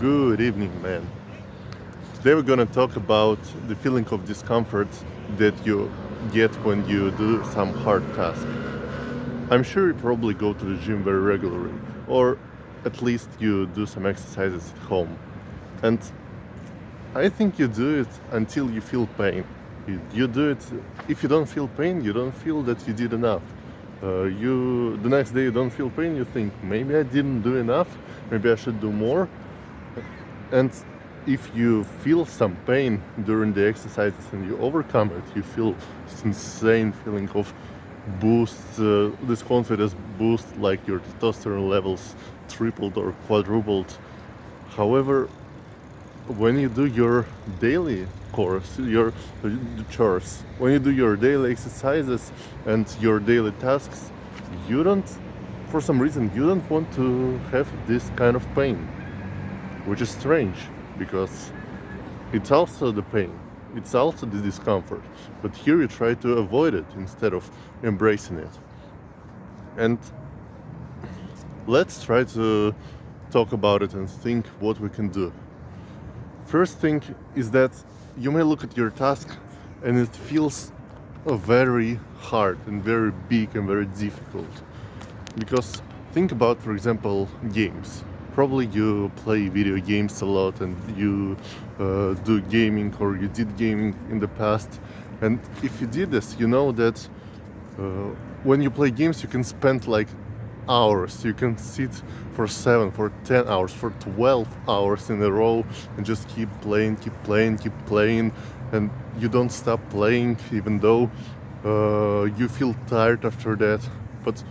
Good evening, man. Today we're gonna talk about the feeling of discomfort that you get when you do some hard task. I'm sure you probably go to the gym very regularly, or at least you do some exercises at home. And I think you do it until you feel pain. You do it. If you don't feel pain, you don't feel that you did enough. You the next day you don't feel pain. You think maybe I didn't do enough. Maybe I should do more. And if you feel some pain during the exercises and you overcome it, you feel this insane feeling of boost, this confidence boost, like your testosterone levels tripled or quadrupled. However, when you do your daily course, your chores, when you do your daily exercises and your daily tasks, you don't, for some reason, you don't want to have this kind of pain, which is strange because it's also the pain, it's also the discomfort, but here you try to avoid it instead of embracing it. And let's try to talk about it and think what we can do. First thing is that you may look at your task and it feels very hard and very big and very difficult. Because think about, for example, games. Probably you play video games a lot and you do gaming, or you did gaming in the past. And if you did this, you know that when you play games you can spend like hours. You can sit for 7, for 10 hours, for 12 hours in a row and just keep playing, and you don't stop playing even though you feel tired after that. But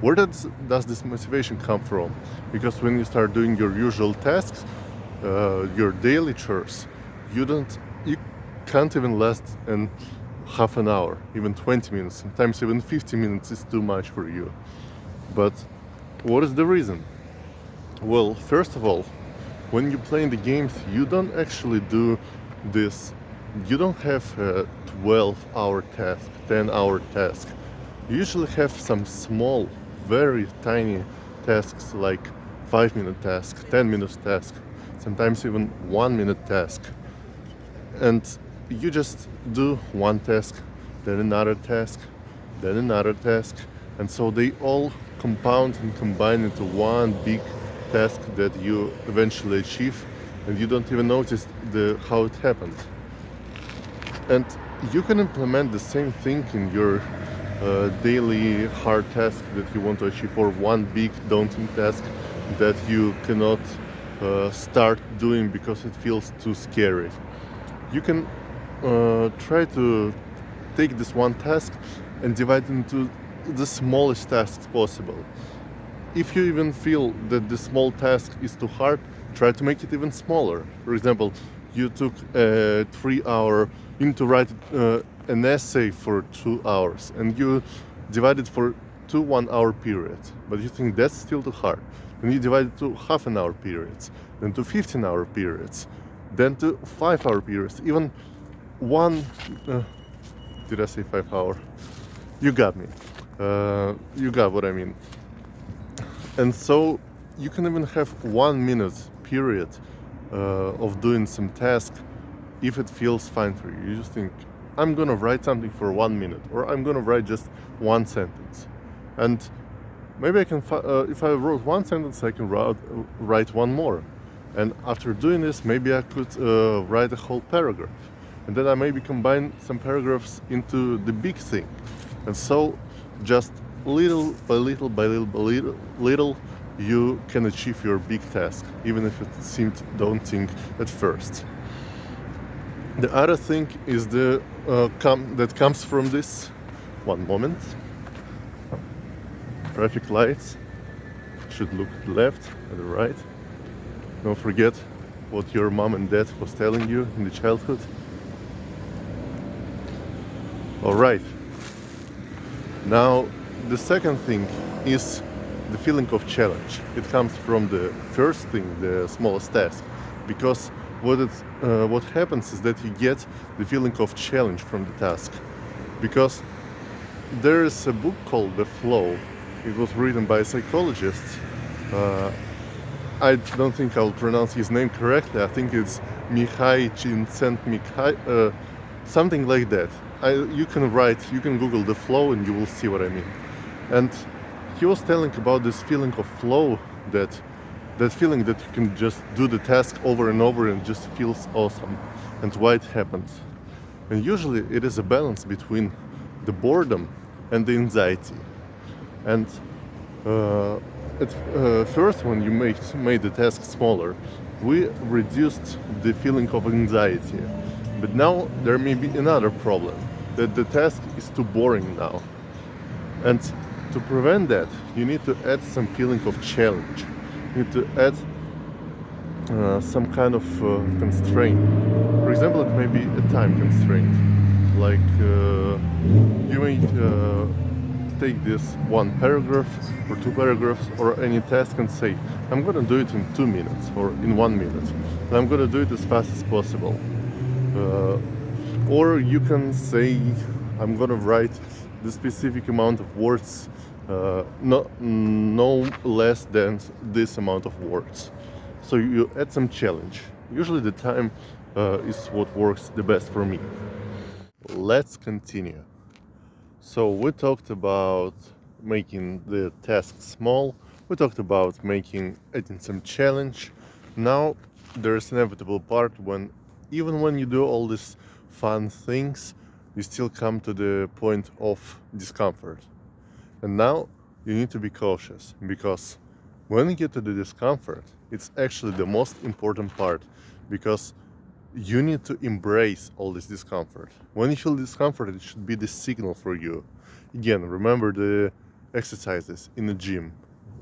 where does this motivation come from? Because when you start doing your usual tasks, your daily chores, you can't even last in half an hour, even 20 minutes, sometimes even 50 minutes is too much for you. But what is the reason? Well, first of all, when you play in the games, you don't actually do this. You don't have a 12-hour task, 10-hour task. You usually have some small, very tiny tasks like 5-minute task, 10-minute task, sometimes even 1-minute task. And you just do one task, then another task, then another task. And so they all compound and combine into one big task that you eventually achieve, and you don't even notice how it happened. And you can implement the same thing in your daily hard task that you want to achieve, or one big daunting task that you cannot start doing because it feels too scary. You can try to take this one task and divide it into the smallest tasks possible. If you even feel that the small task is too hard, try to make it even smaller. For example, you took a 3-hour, you need to write an essay for 2 hours, and you divide it for 2 1-hour periods, but you think that's still too hard. Then you divide it to half an hour periods, then to 15-hour periods, then to 5-hour periods, even one. Did I say 5-hour? You got me. You got what I mean. And so you can even have 1-minute period of doing some task if it feels fine for you. You just think, I'm gonna write something for 1 minute, or I'm gonna write just one sentence. And maybe I can, if I wrote one sentence, I can write one more. And after doing this, maybe I could write a whole paragraph. And then I maybe combine some paragraphs into the big thing. And so just little by little by little, you can achieve your big task, even if it seemed daunting at first. The other thing is that comes from this. One moment. Traffic lights should look to the left and the right. Don't forget what your mom and dad was telling you in the childhood. All right. Now, the second thing is the feeling of challenge. It comes from the first thing, the smallest task, because what happens is that you get the feeling of challenge from the task. Because there is a book called The Flow. It was written by a psychologist. I don't think I'll pronounce his name correctly. I think it's Mihai Csikszentmihalyi, something like that. You can Google the flow and you will see what I mean. And he was telling about this feeling of flow, that feeling that you can just do the task over and over and it just feels awesome, and why it happens. And usually it is a balance between the boredom and the anxiety. And at first, when you made the task smaller, we reduced the feeling of anxiety. But now there may be another problem, that the task is too boring now. And to prevent that, you need to add some feeling of challenge. You need to add some kind of constraint. For example, it may be a time constraint. Like you may take this one paragraph or two paragraphs or any task and say, I'm gonna do it in 2 minutes or in 1 minute. And I'm gonna do it as fast as possible. Or you can say, I'm gonna write the specific amount of words, no less than this amount of words. So you add some challenge. Usually the time is what works the best for me. Let's continue. So we talked about making the task small. We talked about adding some challenge. Now there's an inevitable part when even when you do all these fun things, you still come to the point of discomfort. And now you need to be cautious, because when you get to the discomfort, it's actually the most important part, because you need to embrace all this discomfort. When you feel discomfort, it should be the signal for you. Again, remember the exercises in the gym.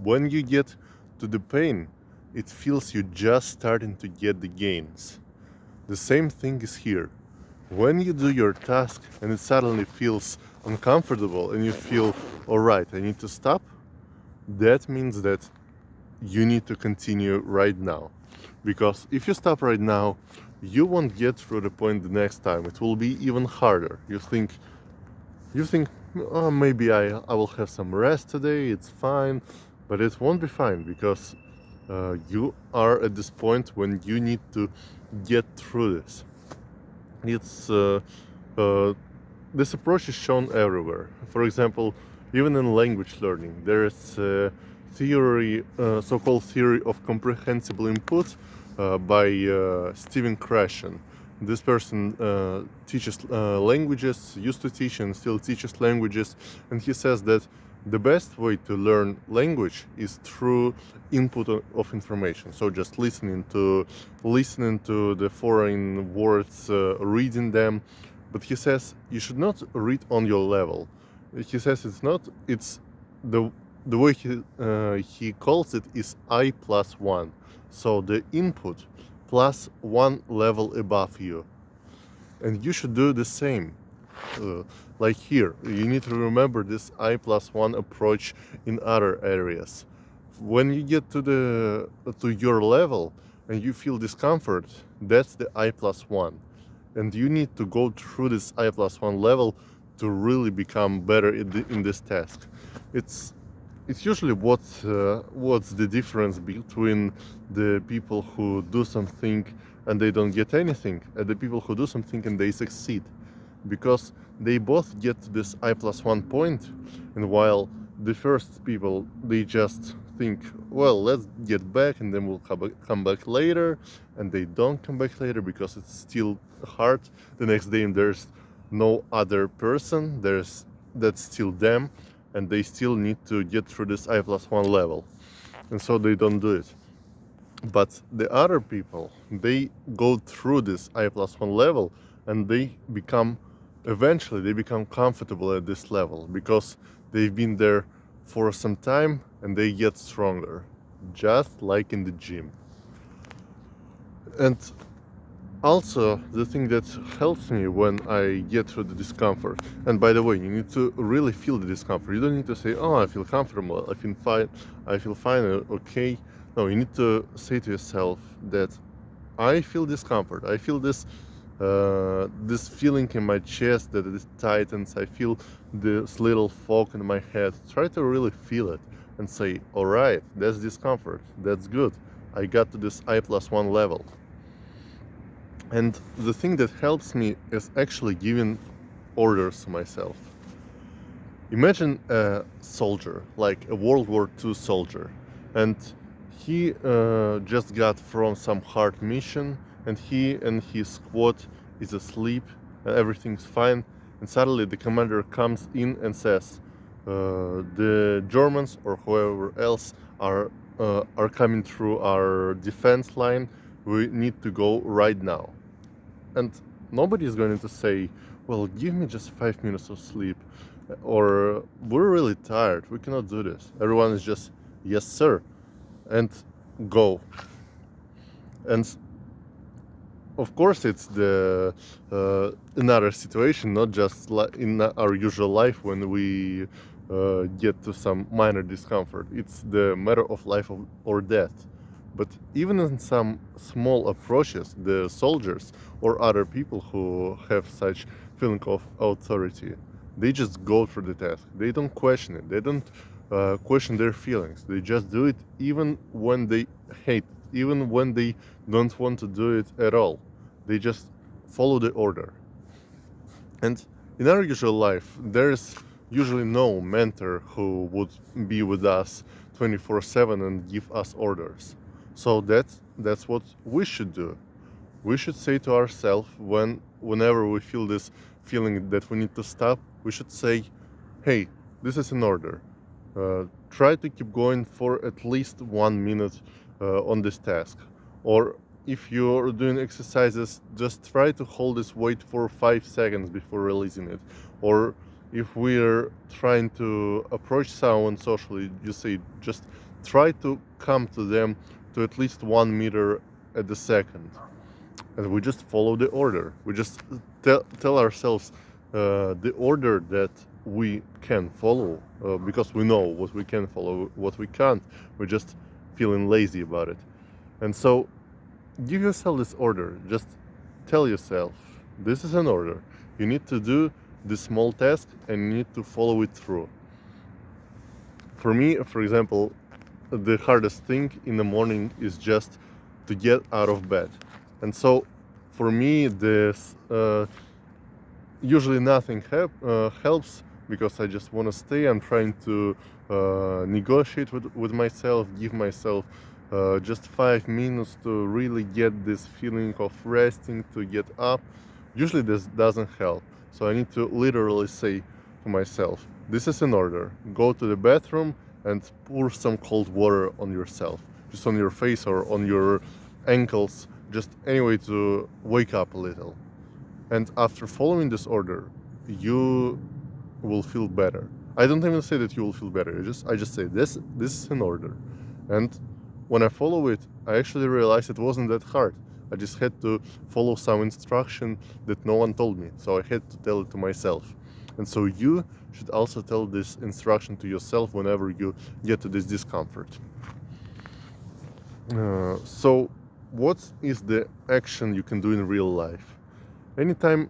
When you get to the pain, it feels you just starting to get the gains. The same thing is here. When you do your task and it suddenly feels uncomfortable and you feel, all right, I need to stop, that means that you need to continue right now. Because if you stop right now, you won't get through the point the next time. It will be even harder. You think, oh, maybe I will have some rest today, it's fine. But it won't be fine, because you are at this point when you need to get through this. It's this approach is shown everywhere. For example, even in language learning, there is a theory, so-called theory of comprehensible input by Stephen Krashen. This person teaches languages, used to teach and still teaches languages, and he says that the best way to learn language is through input of information. So just listening to the foreign words, reading them. But he says you should not read on your level. He says it's the way he calls it is I+1. So the input plus one level above you. And you should do the same. Like here, you need to remember this I+1 approach in other areas. When you get to your level and you feel discomfort, that's the I+1. And you need to go through this I+1 level to really become better in this task. It's usually what's the difference between the people who do something and they don't get anything, and the people who do something and they succeed, because they both get to this I+1 point, and while the first people, they just think, well, let's get back and then we'll come back later, and they don't come back later because it's still hard. The next day there's no other person, that's still them, and they still need to get through this I+1 level, and so they don't do it. But the other people, they go through this I+1 level and eventually they become comfortable at this level, because they've been there for some time and they get stronger, just like in the gym. And also, the thing that helps me when I get through the discomfort, and by the way, you need to really feel the discomfort. You don't need to say, oh, I feel comfortable, I feel fine, okay. No, you need to say to yourself that I feel discomfort. I feel this feeling in my chest that it tightens. I feel this little fog in my head. Try to really feel it and say, all right, that's discomfort. That's good. I got to this I+1 level. And the thing that helps me is actually giving orders to myself. Imagine a soldier, like a World War II soldier, and he just got from some hard mission, and he and his squad is asleep, and everything's fine, and suddenly the commander comes in and says, the Germans or whoever else are coming through our defense line. We need to go right now. And nobody is going to say, well, give me just 5 minutes of sleep, or we're really tired, we cannot do this. Everyone is just, yes, sir, and go. And of course, it's the another situation, not just in our usual life when we get to some minor discomfort. It's the matter of life or death. But even in some small approaches, the soldiers or other people who have such feeling of authority, they just go through the task. They don't question it. They don't question their feelings. They just do it even when they hate it, even when they don't want to do it at all. They just follow the order. And in our usual life, there is usually no mentor who would be with us 24/7 and give us orders. So that's what we should do. We should say to ourselves whenever we feel this feeling that we need to stop, we should say, hey, this is an order. Try to keep going for at least 1 minute on this task. Or if you're doing exercises, just try to hold this weight for 5 seconds before releasing it. Or if we're trying to approach someone socially, you say just try to come to them to at least 1 meter at the second. And we just follow the order. We just tell ourselves the order that we can follow because we know what we can follow, what we can't. We're just feeling lazy about it. And so give yourself this order. Just tell yourself, this is an order. You need to do this small task and you need to follow it through. For me, for example, the hardest thing in the morning is just to get out of bed. And so for me, this usually nothing helps because I just want to stay. I'm trying to negotiate with myself, give myself just 5 minutes to really get this feeling of resting, to get up. Usually this doesn't help. So I need to literally say to myself, this is an order. Go to the bathroom and pour some cold water on yourself, just on your face or on your ankles, just anyway to wake up a little. And after following this order, you will feel better. I don't even say that you will feel better. I just say this is an order. And when I follow it, I actually realized it wasn't that hard. I just had to follow some instruction that no one told me. So I had to tell it to myself. And so you should also tell this instruction to yourself whenever you get to this discomfort. So what is the action you can do in real life? Anytime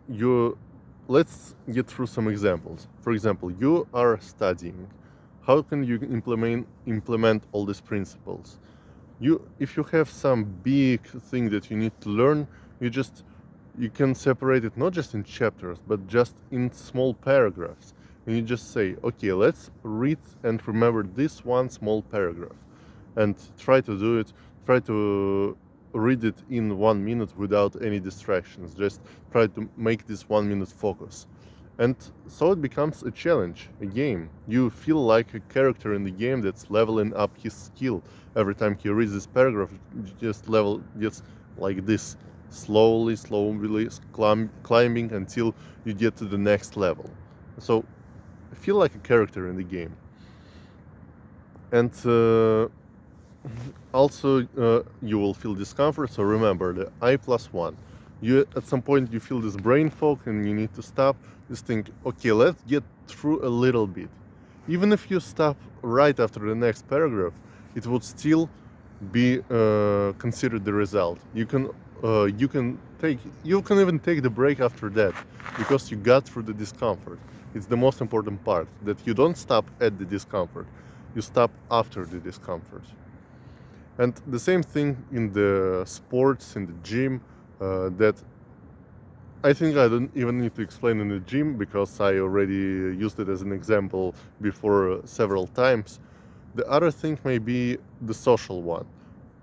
let's get through some examples. For example, you are studying. How can you implement all these principles? If you have some big thing that you need to learn, you can separate it not just in chapters, but just in small paragraphs. And you just say, okay, let's read and remember this one small paragraph. And try to read it in 1 minute without any distractions. Just try to make this 1 minute focus. And so it becomes a challenge, a game. You feel like a character in the game that's leveling up his skill. Every time he reads this paragraph, just like this, slowly climbing until you get to the next level. So feel like a character in the game. And also you will feel discomfort, so remember the I+1. At some point you feel this brain fog and you need to stop. Just think, okay, let's get through a little bit. Even if you stop right after the next paragraph, it would still be considered the result. You can even take the break after that because you got through the discomfort. It's the most important part, that you don't stop at the discomfort. You stop after the discomfort. And the same thing in the sports, in the gym, that I think I don't even need to explain in the gym because I already used it as an example before several times. The other thing may be the social one.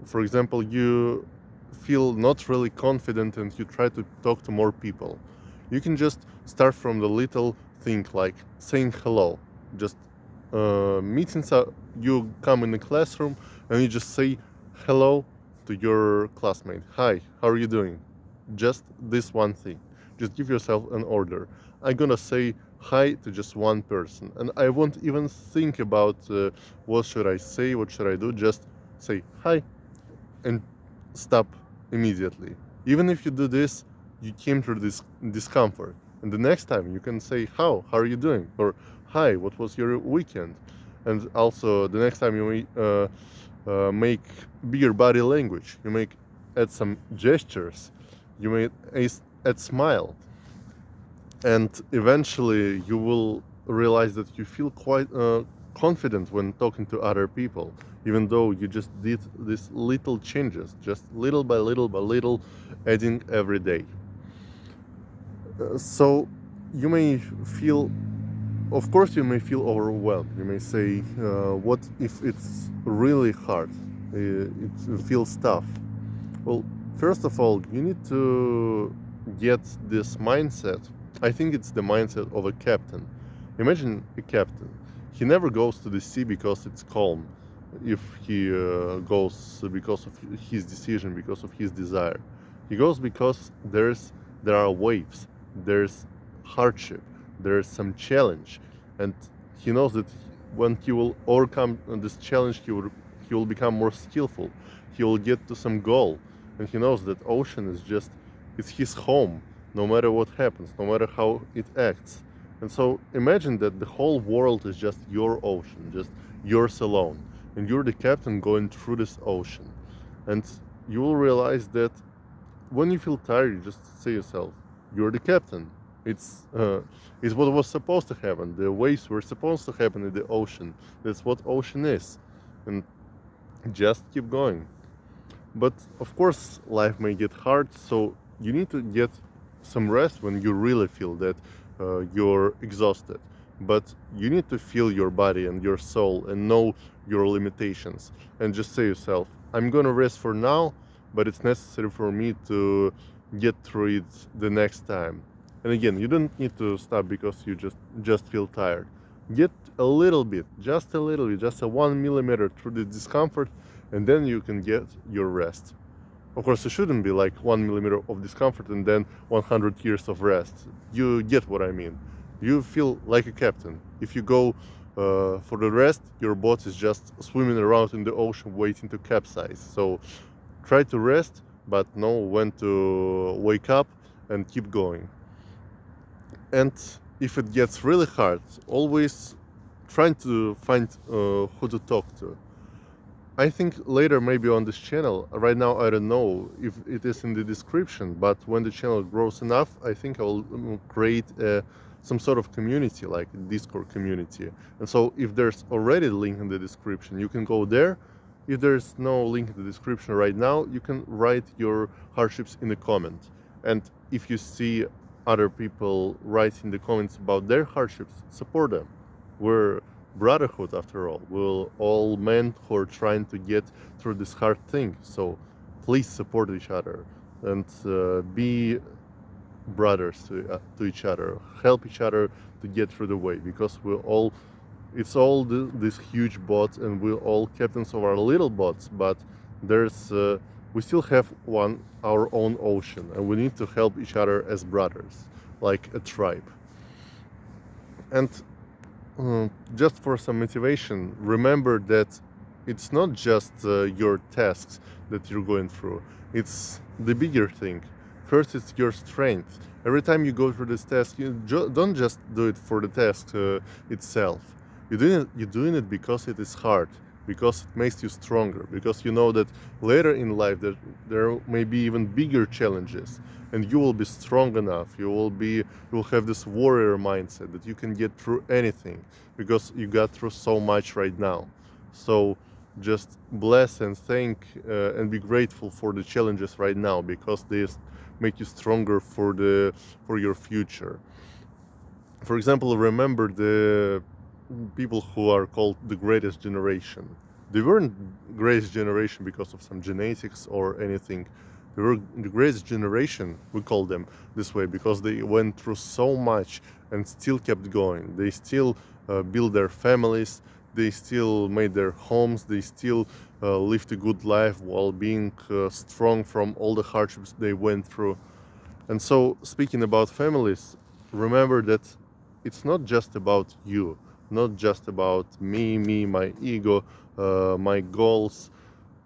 For example, you feel not really confident and you try to talk to more people. You can just start from the little thing like saying hello. Just meetings are, you come in the classroom and you just say hello to your classmate. Hi, how are you doing? Just this one thing. Just give yourself an order. I'm gonna say hi to just one person, and I won't even think about what should I say, what should I do. Just say hi and stop immediately. Even if you do this, you came through this discomfort. And the next time you can say, how are you doing? Or, hi, what was your weekend? And also, the next time you make bigger body language, you make add some gestures, you may add smile. And eventually you will realize that you feel quite confident when talking to other people, even though you just did these little changes, just little by little, adding every day. So you may feel, of course, you may feel overwhelmed. You may say, what if it's really hard? It feels tough. Well, first of all, you need to get this mindset. I think it's the mindset of a captain. Imagine a captain. He never goes to the sea because it's calm. If he goes because of his decision, because of his desire, he goes because there are waves, there's hardship, there's some challenge, and he knows that when he will overcome this challenge, he will become more skillful. He will get to some goal, and he knows that ocean is just it's his home, no matter what happens, no matter how it acts. And so imagine that the whole world is just your ocean, just yours alone, and you're the captain going through this ocean. And you will realize that when you feel tired, you just say yourself, "You're the captain." It's uh, it's what was supposed to happen. The waves were supposed to happen in the ocean. That's what ocean is, and just keep going. But of course, life may get hard, so you need to get some rest when you really feel that you're exhausted. But you need to feel your body and your soul and know your limitations. And just say yourself, I'm gonna rest for now, but it's necessary for me to get through it the next time. And again, you don't need to stop because you just feel tired. Get a little bit, just a little bit, just a 1 millimeter through the discomfort, and then you can get your rest. Of course, it shouldn't be like 1 millimeter of discomfort and then 100 years of rest. You get what I mean. You feel like a captain. If you go for the rest, your boat is just swimming around in the ocean waiting to capsize. So try to rest, but know when to wake up and keep going. And if it gets really hard, always trying to find who to talk to. I think later, maybe on this channel, right now I don't know if it is in the description, but when the channel grows enough, I think I will create some sort of community, like a Discord community. And so if there's already a link in the description, you can go there. If there's no link in the description right now, you can write your hardships in the comment. And if you see other people writing the comments about their hardships, support them. We're brotherhood after all. We're all men who are trying to get through this hard thing. So please support each other and be brothers to each other. Help each other to get through the way because we're all. It's all this huge boat, and we're all captains of our little boats. But there's we still have our own ocean, and we need to help each other as brothers, like a tribe. And just for some motivation, remember that it's not just your tasks that you're going through, it's the bigger thing. First, it's your strength. Every time you go through this task, you don't just do it for the task itself. You're doing it because it is hard, because it makes you stronger, because you know that later in life there may be even bigger challenges, and you will be strong enough. You will have this warrior mindset that you can get through anything because you got through so much right now. So just bless and thank and be grateful for the challenges right now, because they make you stronger for your future. For example, remember the people who are called the greatest generation. They weren't greatest generation because of some genetics or anything. They were the greatest generation, we call them this way, because they went through so much and still kept going. They still built their families, they still made their homes, they still lived a good life while being strong from all the hardships they went through. And so, speaking about families, remember that it's not just about you, not just about me, my ego, my goals.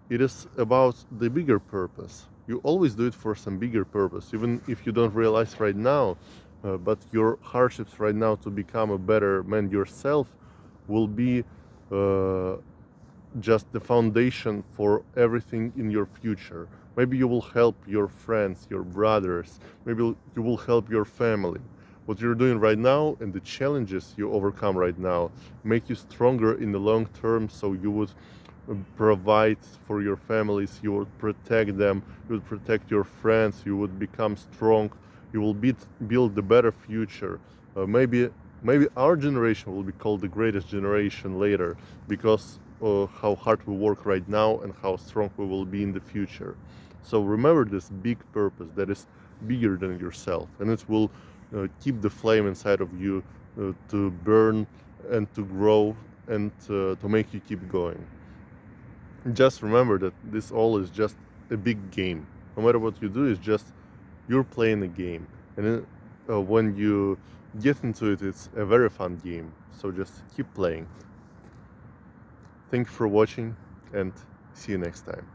It is about the bigger purpose. You always do it for some bigger purpose, even if you don't realize right now. But your hardships right now to become a better man yourself will be uh, just the foundation for everything in your future. Maybe you will help your friends, your brothers, maybe you will help your family. What you're doing right now and the challenges you overcome right now make you stronger in the long term, so you would provide for your families, you would protect them, you would protect your friends, you would become strong, you will build a better future. Maybe our generation will be called the greatest generation later, because how hard we work right now and how strong we will be in the future. So remember this big purpose that is bigger than yourself, and it will keep the flame inside of you to burn and to grow and to make you keep going. Just remember that this all is just a big game. No matter what you do, it's just you're playing a game, and when you get into it, it's a very fun game. So just keep playing. Thank you for watching, and see you next time.